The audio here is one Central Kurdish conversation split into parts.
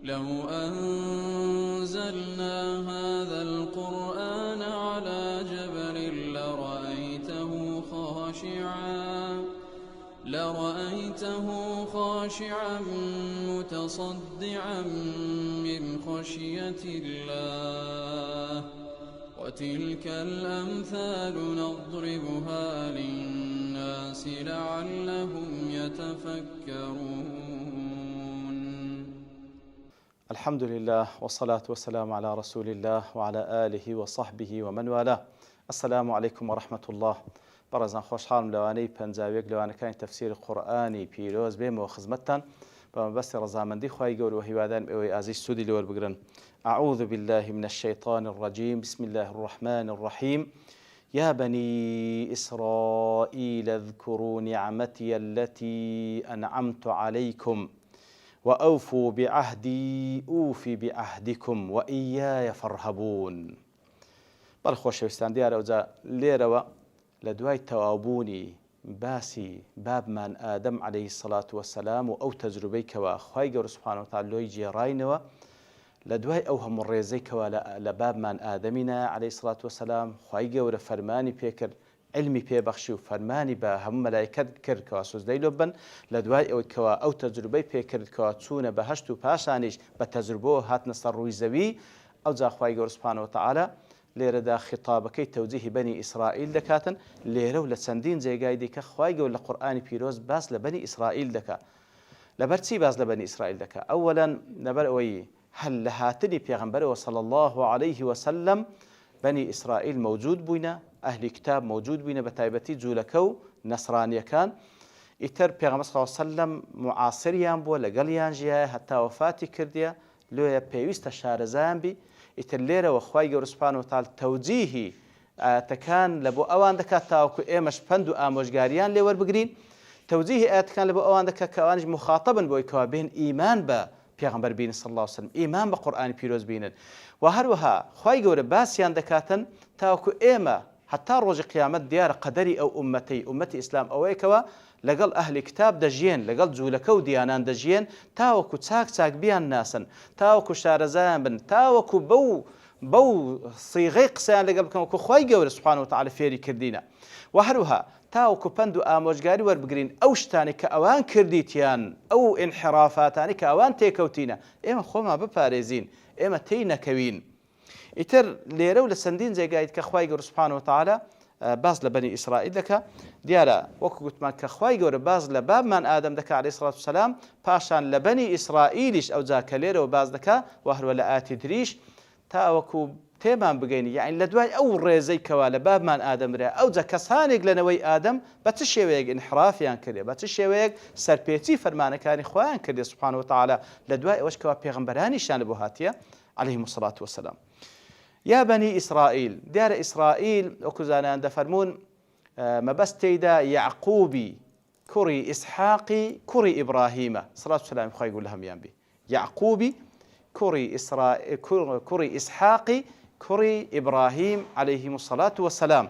لو أنزلنا هذا القرآن على جبل لرأيته خاشعا متصدعا من خشية الله وتلك الأمثال نضربها للناس لعلهم يتفكرون. الحمد لله والصلاة والسلام على رسول الله وعلى آله وصحبه ومن والاه. السلام عليكم ورحمة الله. بەڕێزان خۆشحاڵم لەوانەی پەنجاوێک لەوانەکانی تەفسیری قورئانی پیرۆز بێمەوە خزمەتتان بە مەبەستی ڕەزامەندی خوای گەورە و هیوادارم ئێوەی ئازیز سوودی لێ وەربگرن. أعوذ بالله من الشيطان الرجيم بسم الله الرحمن الرحيم يا بني إسرائيل اذكروا نعمتي التي أنعمت عليكم وأوفوا بعهدي أوف بعهدكم وإياي فارهبون. بەڵێ خۆشەویستان دیارە ئەوجا لێرەوە لە دوای تەواوبوونی باسی بابمان ئادەم عەلەیهی السەڵات وەسەلام و ئەو تەجروبەی کەوا خوای گەورە سوبحانەهو وتەعالا لۆی جێڕاینەوە لە دوای ئەو هەموو ڕێزەی کەوا لە بابمان ئادەمینە عەلەیهی السەڵات وەسەلام خوای گەورە فەرمانی پێکرد، علمی پێبەخشی و فەرمانی بە هەموو مەلایکەت کرد کەوا سوزدەی لۆ بن. لە دوای ئەوەی کەوا ئەو تەجروبەی پێکرد کەوا چوونە بەهەشت و پاشانیش بە تەجروبەوە هاتنە سەر ڕووی زەوی، ئەوجا خوای گەورە سوبحانەهو وتەعالا لێرەدا خیتابەکەی تەوجیهی بەنی ئیسرائیل دەکاتن. لێرە و لە چەندین جێگای دیکە خوای گەورە لە قورئانی پیرۆز باس لە بەنی ئیسرائیل دەکات. لەبەر چی باس لە بەنی ئیسرائیل دەکات؟ ئەوەلاً لەبەر ئەوەی هەل لە هاتنی پێغەمبەرەوە صلی الله عليه وسلم بەنی ئیسرائیل موجود بووینە، ئەهلی کتاب موجود بووینە، بە تایبەتی جوولەکە و نەسرانیەکان. ئیتر پێغەمبەر صلی الله عليه وسلم معاسریان بووە، لەگەڵیان ژیایە هەتا وەفاتی کردیە، لۆیە پێویستە شارەزایان بی. ئیتر لێرەوە خوای گەورە سوبحانەهو وتەعالا تەوجیهی ئاەتەکان لە بۆ ئەوان دەکات تاوەکو ئێمەش پەند و ئامۆژگاریان لێ وەربگرین. تەوجیهی ئاەتەکان لە بۆ ئەوان دەکات کە ئەوانیش مخاتەبن بۆی کەوا بێن ئیمان بە پێغەمبەر بینن صلی الله علیه وسلم، ئیمان بە قورئانی پیرۆز بینن. و هەروەها خوای گەورە باسییان دەکاتن تاوەکو ئێمە هەتا ڕۆژی قیامەت دیارە قەدەری ئەو ئومەتی ئیسلام ئەوەیەکەوە لەگەڵ ئەهلی کتاب دەژیێن، لەگەڵ جوولەکە و دیانان دەژیێن، تاوەکو چاک بیان ناسن، تاوەکو شارەزایان بن، تاوەکو بەو سیغەی قسەیان لەگەڵ بکەن وەکو خوای گەورە سوبحانەهو وتەعالا فێری کردینە. و هەروەها تاوەکو پەند و ئامۆژگاری وەربگرین ئەو شتانی کە ئەوان کردیتیان، ئەو ئینحرافاتانی کە ئەوان تێکەوتینە، ئێمە خۆمان بپارێزین، ئێمە تێی نەکەوین. ئیتر لێرە و لە چەندین جێگایت کە خوای گەورە سوبحانەهو وتەعالا باس لە بەنی ئیسرائیل دەکات. دیارە وەکو گوتمان کە خوای گەورە باس لە بابمان ئادەم دەکات عەلەیهی السەڵات وەسەلام، پاشان لە بەنی ئیسرائیلیش ئەوجا کە لێرەوە باس دەکات و هەروە لە ئاەتی تریش تاوەکو تێمان بگەینی، یعنی لە دوای ئەو ڕێزەی کەوا لە بابمان ئادەمرا ئەوجا کەسانێک لەنەوەی ئادەم بە چ شێوەیەک ئینحرافیان کردێ، بە چ شێوەیەک سەرپێچی فەرمانەکانی خۆیان کردێ سوبحانەهو وتەعالا، لە دوای ئەوەش کەوا پێغەمبەرانیشیان لە بۆ هاتیە عەلەیهیمو السەڵات وەسەلام. یا بەنی ئیسرائیل، دیارە ئیسرائیل وەکو زانایان دەفەرمون مەبەست تێیدا یعقوبی کوڕی ئیسحاقی کوڕی ئیبراهیمە سەڵات و سەلامی خوای گەورە لە هەمویان بێ. یعقوبی کوڕی ئیسحاقی کوڕی ئیبراهیم عەلەیهیمو السەڵات وەسەلام.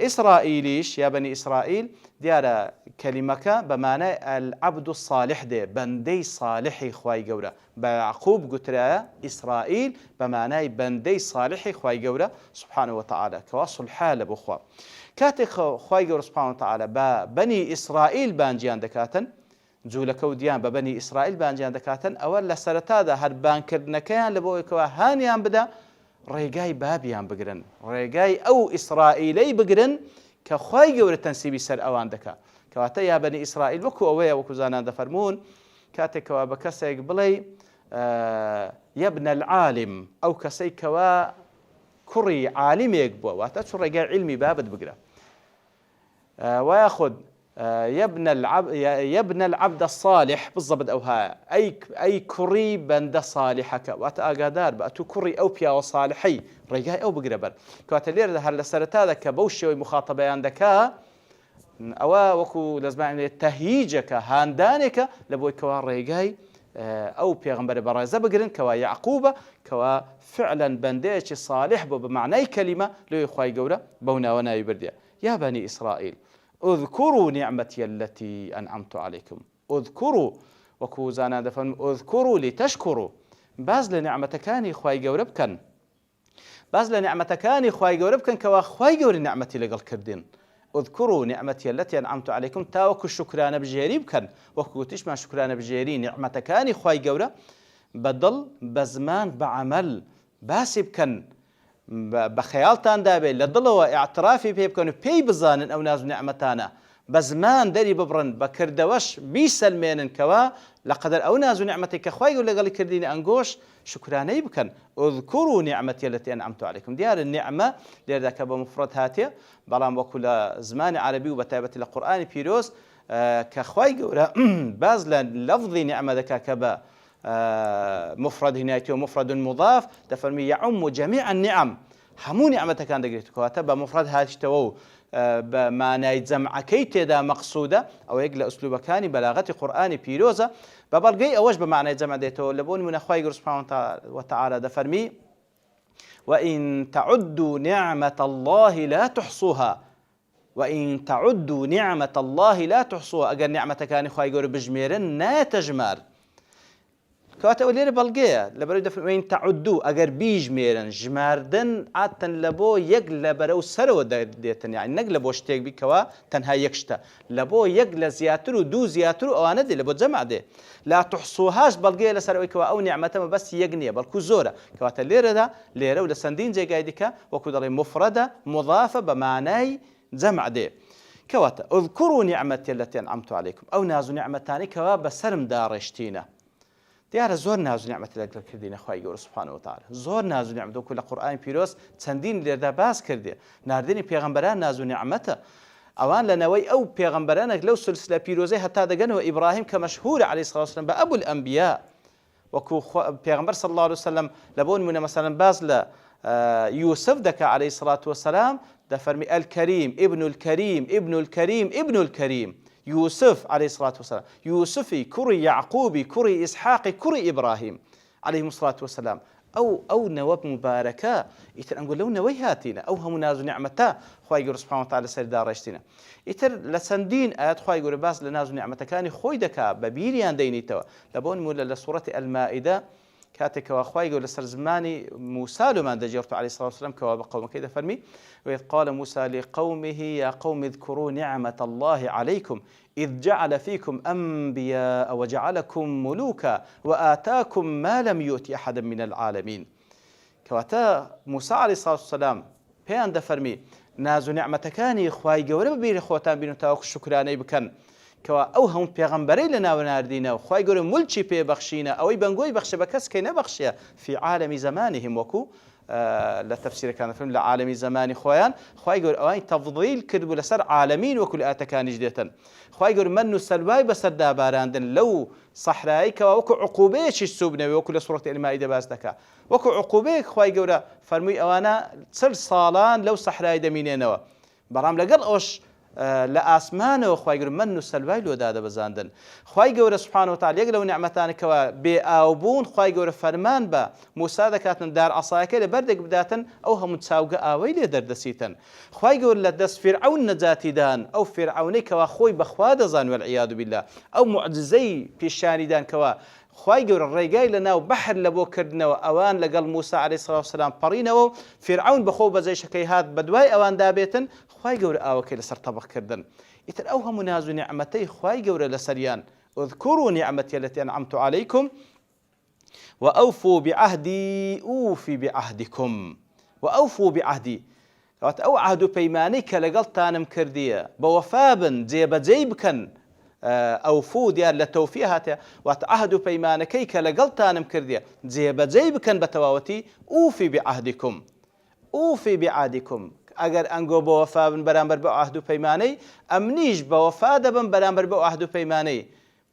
ئیسرائیلیش یا بەنی ئیسرائیل دیارە کەلیمەکە بە مانای العەبد الصالح دێ، بەندەی صالحی خوای گەورە. بە یعقوب گوترایە ئیسرائیل بە مانای بەندەی صالحی خوای گەورە سوبحانەهو وتەعالا کەوا سولحا لە بۆ خوا. کاتێک خوای گەورە سوبحانەهو وتەعالا بە بەنی ئیسرائیل بانگیان دەکاتن، جوولەکە و دیان بە بەنی ئیسرائیل بانگیان دەکاتن، ئەوە لە سەرەتادا هەر بانکردنەکەیان لە بۆیەکەوە هانیان بدا ڕێگای بابیان بگرن، ڕێگای ئەو ئیسرائیلەی بگرن کە خوای گەورە تەنسیبی سەر ئەوان دەکات. کەواتە یا بەنی ئیسرائیل وەکو ئەوەیە وەکو زانان دەفەرمون کاتێکەوە بە کەسێک بڵێ یەبنە العالم، ئەو کەسەی کەوا کوڕی عالمێک بووە، واتە چ ڕێگای علمی بابت بگرە. وياخذ يبنى العبد الصالح بالضبط أوها أي كري بند صالحك وأتأجدار بأتو كري أو بيا وصالحي رجاء أو بقربر كاتلير ده هلا سرت هذا كبوش ومخاطبة عندك أو وكو لازم يعني تهيجك هاندانك لبوي كوا رجاء أو بيغمبر برازة بقرن كوا يعقوب كوا فعلا بنديش صالح بمعنى كلمة لو يخوي جورا بونا ونا يبرديا. يا بني إسرائيل اذكروا نعمتي التي أنعمت عليكم، اذكروا وەکو زانان دەفەرمێن ئوذکوروا لتشکروا، باز لە نعمەتەکانی خوای گەورە بکەن، باز لە نعمەتەکانی خوای گەورە بکەن کەوا خوای گەورە نعمەتی لەگەڵ کردین. اذكروا نعمتي التي أنعمت عليكم تاوەکو شکرانە بژێری بکەن، وەکو گوتیشمان شکرانە بژێری نعمەتەکانی خوای گەورە بەدڵ بە زمان بە عەمەل باسی بکەن، بە خەیاڵتان دابێت لە دڵەوە ئیعترافی پێ بکەن و پێی بزانن ئەو ناز و نعمەتانە، بە زمان دەری ببڕن، بە کردەوەش بیسەلمێنن کەوا لەقەدەر ئەو ناز و نعمەتی کە خوای گەورە لەگەڵی کردینە ئەنگۆش شکرانەی بکەن. اذكروا نعمتي التي أنعمت عليكم. دیارە نعمە لێردا کە بە مفرەد هاتێ، بەڵام وەکو لە زمانی عەرەبی و بەتایبەتی لە قورئانی پیرۆز کە خوای گەورە باز لە لەفظی نعمە دەکا کە بە مفرد هینایەتی و مفرد مضاف دەفەرمی يعم جميع النعم، هەموو نعمەتەکان دەگرێت، کەواتە بە مفرد هاتیتەوە و بە مانای جەمعەکەی تێدا مەقسوودە، ئەوە یەک لە ئوسلوبەکانی بەلاغەتی قورئانی پیرۆزە، بە بەڵگەی ئەوەش بە مانای جەمع دێتەوە. لە بۆ نمونە خوای گەورە سوبحانه وتعالى دەفەرمی وإن تعدوا نعمة الله لا تحصوها، وإن تعدوا نعمة الله لا تحصوها، ئەگەر نعمەتەکانی خوای گەورە بژمێرن ناتەژمار. کەواتە لێرە بەڵگەیە لەبەرەوەی دەفەرمێن تعدوا، ئەگەر بیژمێرن، ژماردن عادەتەن لە بۆ یەک لە بەرەو سەرەوە دێتن، یعنی نەک لە بۆ شتێک بیکەوە تەنها یەک شتە، لە بۆ یەک لە زیاتر و دوو زیاتر و ئەوانە دێ، لە بۆ جەمع دێ. لا تحصوهاش بەڵگەیە لەسەرەوەی کەوا ئەو نعمەتەمە بەس یەک نییە بەڵکو زۆرە، کەواتە لێرە و لە چەندین جێگای دیکە وەکو دەڵێ مفرەدە مضافە بە مانای جەمع دێ. کەواتە اذكروا نعمتي التي أنعمت عليكم، ئەو ناز و نعمەتانی کەوا بەسەرمدا ڕێشتینە. دیارە زۆر ناز و نعمەت لەگەڵ کردینە خوای گەورە سوبحانه وتعالى، زۆر ناز و نعمەت وەکو لە قورئانی پیرۆز چەندین لێردا باس کردێ. ناردنی پێغەمبەران ناز و نعمەتە، ئەوان لەنەوەی ئەو پێغەمبەرانێک لەو سلسلە پیرۆزەی هەتا دەگەنەوە ئیبراهیم کە مەشهورە عەلەیهی سڵاو وسەلام بە ئەبوول ئەنبیا، وەکو پێغەمبەر صلی الله علیه وسلم لە بۆ نمونە مەسەڵەن باز لە یوسف دەکا عەلەیهی سڵاة وسەلام، دەفەرمی الکەریم ابن الکەریم ابن الکەریم ابن الکەریم، يوسف عليه الصلاة والسلام، يوسفي كري يعقوبي كري إسحاقي كري إبراهيم عليهم الصلاة والسلام، أو نواب مباركة يتر أنقول لو نوي هاتينا أو هم ناز نعمتا خوي يقول سبحانه وتعالى سير دار رشتنا يتر لسندين آيات خوي يقول باس لناز نعمتا كان خوي دكا ببيريان ديني توا لبون مولا لسورة المائدة كاتك وأخوي يقول لسر زماني موسى لما دجرت عليه الصلاة والسلام كواب قوم كذا فرمي وإذ قال موسى لقومه يا قوم اذكروا نعمة الله عليكم إذ جعل فيكم أنبياء وجعلكم ملوكا وآتاكم ما لم يؤت أحدا من العالمين. كواتا موسى عليه الصلاة والسلام بيان دفرمي ناز نعمتكاني خواي جورب ببير خوتان بينو تاوك شكراني بكن کەوا ئەو هەموو پێغەمبەرەی لە ناو ناردینە و خوای گەورە مولکی پێبەخشینە ئەوەی بەنگۆی بەخشە بە کەس کەی نەبەخشیە فی عالەمی زەمانیهم وەکو لە تەفسیرەکان دەفەرمێن لە عالەمی زەمانی خۆیان خوای گەورە ئەوانی تەفضیل کردبوو لەسەر عالەمین وەکو لە ئاەتەکانیش دێتن. خوای گەورە مەن و سەلوای بەسەردا باراندن لەو سەحرایی کەوا وەکو عقوبەیەکی سوبنەوەی وەکو لە سوورەتی المائیدە باس دەکا وەکو عقوبەیەک خوای گەورە فەرمووی ئەوانە 40 ساڵان لەو سەحرای دەمینێنەوە بەڵام لەگەڵ ئەوش لە ئاسمانەوە خوای گەورە مەن و سەلوای لۆدا دەبەزاندن. خوای گەورە سوبحانه وتعالى یەک لەو نعمەتانێکەوە بێ ئاوبوون خوای گەورە فەرمان بە موسا دەکاتن دار عەسایەکە لە بەردێک بداتن ئەو هەموو چاوگە ئاوەی لێ دەردەسیتن. خوای گەورە لە دەست فیرعەون نەجاتیدان ئەو فیرعەونەی کەوا خۆی بەخوا دەزان والعیاذ بالله ئەو موعجزەی پیشانیدان کەوا خوای گەورە ڕێگای لە ناو بەحر لە بۆ کردنەوە ئەوان لەگەڵ موسا عەلەیهی سڵاو وسەلام پەڕینەوە و فیرعەون بەخۆ بەجێشەکەی هات بە دوای ئەوان دابێتن خوای گەورە ئاوەکەی لەسەر تەبەخکردن. ئیتر ئەو هەموو ناز و نعمەتەی خوای گەورە لەسەریان اذكروا نعمتي التي أنعمت عليكم وأوفوا بعهدي أوفي بعهدكم وأوفوا بعهدي. کەواتە ئەو عهد و پەیمانەی کە لەگەڵتانم کردیە بە وەفا بن جێبەجێی بکەن. ئەوفو دیار لە تەوفیە هاتێ واتە عهد و پەیمانەکەی کە لەگەڵتانم کردیە جێبەجێی بکەن بە تەواوەتی ئوفی بعهدکم ئوفی بعهدکم. ئەگەر ئەنگۆ بە وەفا بن بەرامبەر بە عهد و پەیمانەی ئەمنیش بە وەفا دەبم بەرامبەر بە عهد و پەیمانەی.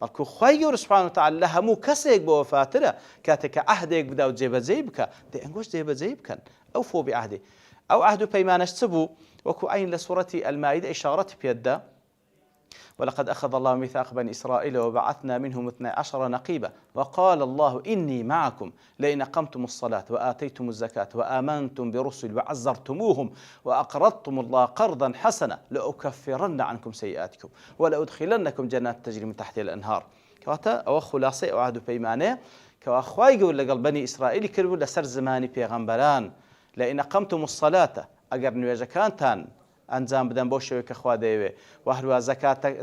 بەڵکو خوای گەورە سوبحانه وتعالى لە هەموو کەسێک بە وەفاترە کاتێک کە عهدێک بدا و جێبەجێی بکە دەی ئەنگۆش جێبەجێی بکەن ئەوفو بعهدی. ئەو عهد و پەیمانەش چ بوو وەکو ئەین لە سوورەتی المائیدە ئیشارەتی پێددا ولقد أخذ الله ميثاق بني إسرائيل وبعثنا منهم 12 نقيبا وقال الله إني معكم لئن أقمتم الصلاة وآتيتم الزكاة وآمنتم برسل وعزرتموهم وأقرضتم الله قرضا حسنا لأكفرن عنكم سيئاتكم ولأدخلنكم جنات تجري من تحتها الأنهار. کەواتە ئەوە خولاسەی ئەو عهد و پەیمانەیە کەوا خوای گەورە لەگەڵ بەنی ئیسرائیلی کردبوو لەسەر زمانی پێغەمبەران لئین ئەقەمتم الصەلاتە ئەگەر نوێژەکانتان ئەنجام بدەن بۆ شێوەیە کە خوا دەیەوێ و هەروە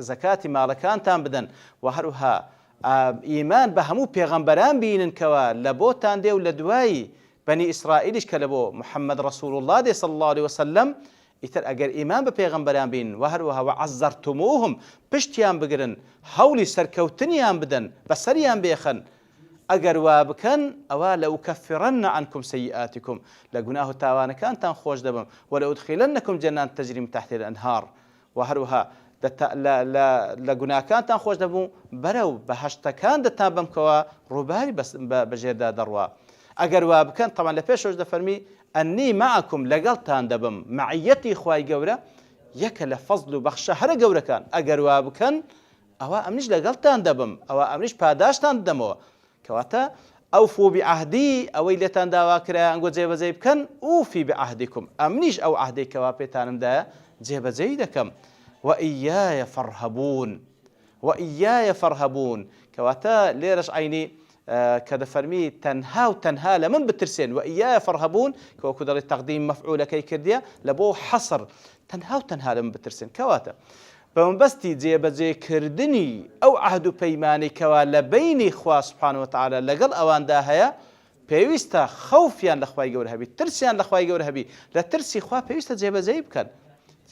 زەکاتی ماڵەکانتان بدەن و هەروها ئیمان بە هەموو پێغەمبەران بینن کەوا لە بۆتان دێ و لە دوایی بەنی ئیسرائیلیش کە لە بۆ محەممەد ڕەسوول الله دێ صلی الله عليه وسلم ئیتر ئەگەر ئیمان بە پێغەمبەران بین و هەروەها وعەزەرتموهم پشتیان بگرن هەوڵی سەرکەوتنیان بدەن بەسەریان بێخەن ئەگەر وا بکەن ئەوە لەئوکەفرەنە عنکم سەیئاتیکم لە گوناه و تاوانەکانتان خۆش دەبم وەلەئودخیلەنەکم جەنات تەجری من تحتها الأنهار و هەروها لە گوناهکانتان خۆش دەبوو بەرەو بەهەشتەکان دەتان بەمکەوە ڕووباری بەژێردا دەڕوا ئەگەر وا بکەن تەمان لە پێشەوەش دەفەرمی ئەنی معکم لەگەڵتان دەبم مەعیەتی خوای گەورە یەکە لە فەزل و بەخشە هەرە گەورەکان ئەگەر وا بکەن ئەوە ئەمنیش لەگەڵتان دەبم ئەوە ئەمنیش پاداشتان دەمەوە کەواتە ئەوفوا بعهدی ئەوەی لێتان داوا کرایە ئەنگۆ جێبەجێ بکەن ئوفی بعهدیکم ئەمنیش ئەو عهدەی کەوا پێتانمدایە جێبەجێی دەکەم وإياي فارهبون وإياي فارهبون كواتا ليرش عيني كذا فرمي تنها وتنها لمن بترسين وإياي فارهبون كوكو دار التقديم مفعول كي كرديا لبو حصر تنها وتنها لمن بترسين كواتا بمبستي جيبجي كردني أو عهد بيماني كوا لبيني خوا سبحانه وتعالى لقل أوان داهيا بيوستا خوفيان لخواي جور هبي ترسيان لخواي جور هبي لا ترسي خوا بيوستا جيبجي بكن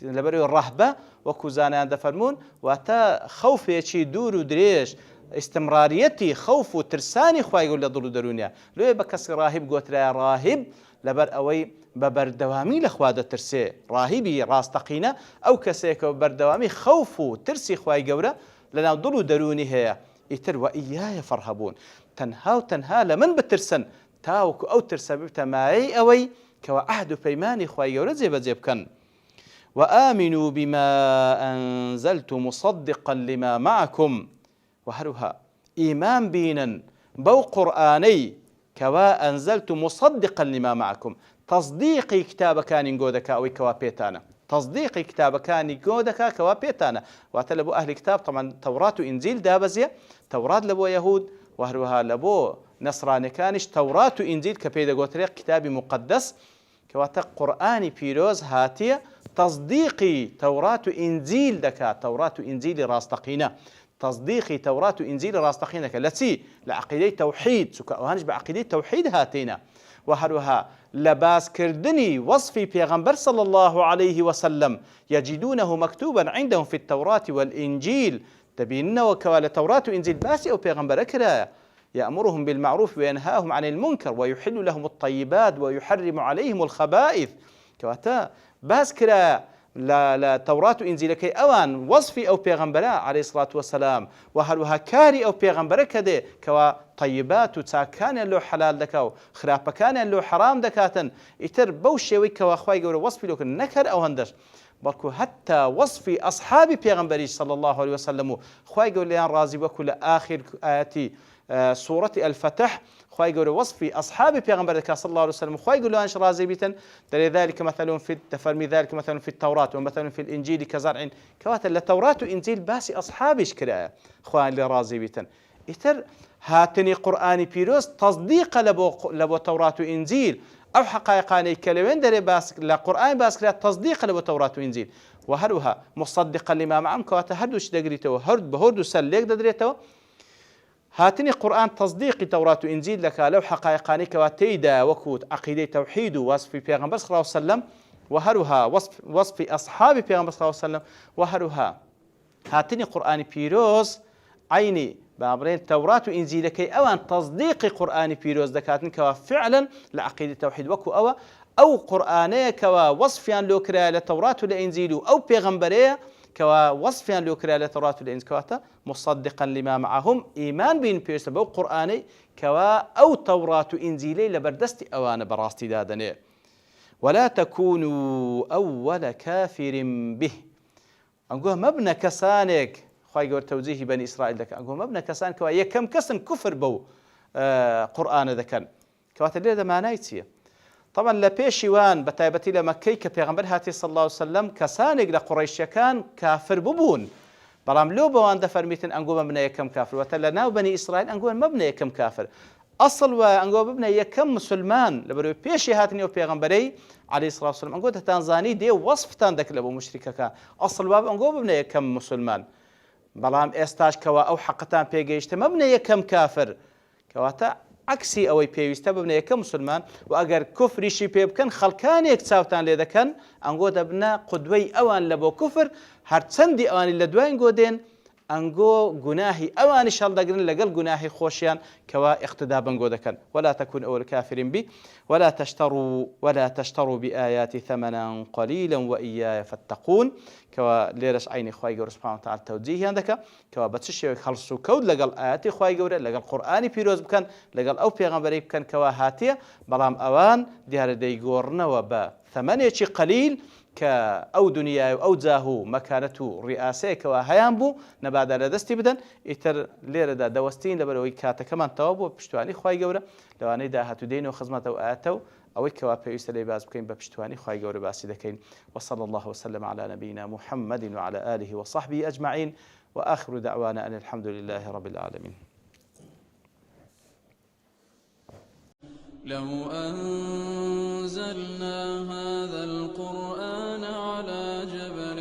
لبري الرهبة وكوزانيان دفرمون واتا خوفي دوور و دريش استمراريتي خوف و ترساني خواهي يقول لضلو درونيا لو بكسي راهب قوترا راهب لبر اوي ببردوامي لخواده ترسي راهبي راستقينة او كسيك ببردوامي خوف و ترسي خواهي قولا لنا ضلو دروني هي يتر وإياي فارهبون تنها لمن بترسن تاوك او ترسى بتماعي اوي كوا عهد بيماني خواهي قولا زيب كان وآمنوا بما أنزلت مصدقا لما معكم وهروها إيمان بينا بو قرآني كوا أنزلت مصدقا لما معكم تصديقي كتاب كان جودك أو كوا بيتانا تصديقي كتاب كان جودك كوا بيتانا واتلبو أهل الكتاب طبعا توراة وإنجيل دابزية توراة لبو يهود وهروها لبو نصراني كانش توراة وإنجيل كبيدا قوتريق كتابي مقدس كواتا قرآني بيروز هاتية تصديقي توراة إنجيل دكا توراة إنجيل راستقينة تصديقي توراة إنجيل راستقينة التي لعقيدة توحيد سكا وهنش بعقيدة توحيد هاتينا وهروها لباس كردني وصفي بيغمبر صلى الله عليه وسلم يجدونه مكتوبا عندهم في التوراة والإنجيل تبيننا وكوال التوراة وإنجيل باسي أو بيغمبر كرايا يأمرهم بالمعروف وينهاهم عن المنكر ويحل لهم الطيبات ويحرم عليهم الخبائث كواتا باس كرا لا توراة وإنجيل كي أوان وصفي أو بيغمبرا عليه الصلاة والسلام وهروها كاري أو بيغمبرا كده كوا طيبات وتاكان له حلال دكاو خراب كان له حرام دكاتن يتر بوشي ويكا واخواي قولوا وصفي لو كن نكر أو هندش بلكو حتى وصفي أصحاب بيغمبري صلى الله عليه وسلم خواي قول ليان رازي وكل آخر آياتي سورة الفتح خواي يقول وصفي أصحاب بيغمبر صلى الله عليه وسلم خواي يقول أنش رازي بيتن ذلك مثلا في تفرمي ذلك مثلا في التوراة ومثلا في الإنجيل كزرع كواتل التوراة وإنجيل باسي أصحابش كرايا خواي اللي رازي بيتن إتر هاتني قرآني بيروس تصديق لبو توراة وإنجيل أو حقائقاني كلمين دري باس لقرآن باس كلا تصديق لبو توراة وإنجيل وهروها مصدقا لما معهم كواتا هردوش دقريتو هرد بهردو سليك دقريتو هاتني قرآن تصديق توراة وإنجيل لك لو حقائقاني كواتيدا وكوت عقيدة توحيد ووصف بيغمبر صلى الله عليه وسلم وهروها وصف أصحاب بيغمبر صلى الله عليه وسلم وهروها هاتني قرآن بيروز عيني بابرين توراة وإنجيل كي أوان تصديق قرآن بيروز دكاتن كوا فعلا لعقيدة توحيد وكو أو قرآنية كوا وصفيان لوكرا لتوراة والإنجيل أو بيغمبرية كوا وصفيان لوكرا لتوراة والإنجيل كواتا مصدقا لما معهم إيمان بين بيروز بو قرآني كوا أو توراة وإنجيلي لبردست أوان براستي دادني ولا تكونوا أول كافر به أنقول مبنى كسانك خواهي قول توجيه بني إسرائيل ذكا أنقول مبنى كسان كوا يكم كسن كفر بو قرآن ذكا كوات الليلة ده معنايتي طبعا لبيشيوان بتايبتي لما كي كبيغمبر هاتي صلى الله عليه وسلم كسانك لقريش كان كافر ببون بەڵام لەو بەوان دەفەرمیتن ئەنگۆ ببنە یەکەم کافر وەتە لە ناو بەنی ئیسرائیل ئەنگۆ مەبنە یەکەم کافر ئەسڵ وایە ئەنگۆ ببنە یەکەم مسلمان لەبەرەوەی پێشی هاتنی و پێغەمبەرەی عەلەیهی سڵات وسەلام ئەنگۆ دەتانزانی دێ وەصفتان دەکرێت بۆ مشریکەکە ئەسڵ واب ئەنگۆ ببنە یەکەم مسلمان بەڵام ئێستاش کەوا ئەو حەقتان پێگەیشتە مەبنە یەکەم کافر کەواتە عکسی ئەوەی پێویستە ببنە یەکەم مسلمان و ئەگەر کوفریشی پێ بکەن خەڵکانێک چاوتان لێ دەکەن ئەنگۆ دەبنە قودوەی ئەوان لە بۆ کوفر هەرچەندی ئەوانی لە دوای ئەنگۆ دێن ئەنگۆ گوناهی ئەوانیش هەڵدەگرن لەگەڵ گوناهی خۆشیان کەوا اقتدا بەنگۆ دەکەن ولا تكن أول كافر بي ولا تشتروا بآياتي ثمنا قليلا وإياي فاتقون كوا ليرش عيني خواي جور سبحانه وتعالى توجيه عندك كوا بتشي خلصوا كود لقال آياتي خواي جور لقال قرآني بيروز بكن لقال أو بيغمبري بكن كوا هاتية بلام أوان ديار ديجورنا وبا ثمانية قليل كأو دنيا أو جاهو مكانته رئاسة كواهيان بو نبعد على دستي بدن إتر ليرة دا دوستين لبروي كاتا كمان توابو بشتواني خواي جورة لو أنا دا هاتو دينو خدمته وآتو أو كوا بيوست لي باز بكين بشتواني خواي جورة باسي دكين وصلى الله وسلم على نبينا محمد وعلى آله وصحبه أجمعين وآخر دعوانا أن الحمد لله رب العالمين. لو أنزلنا هذا القرآن على جبل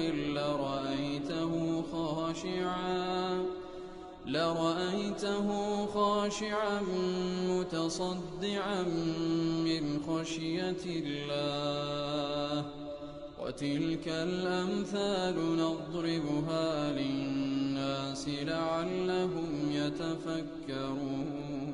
لرأيته خاشعا متصدعا من خشية الله وتلك الأمثال نضربها للناس لعلهم يتفكرون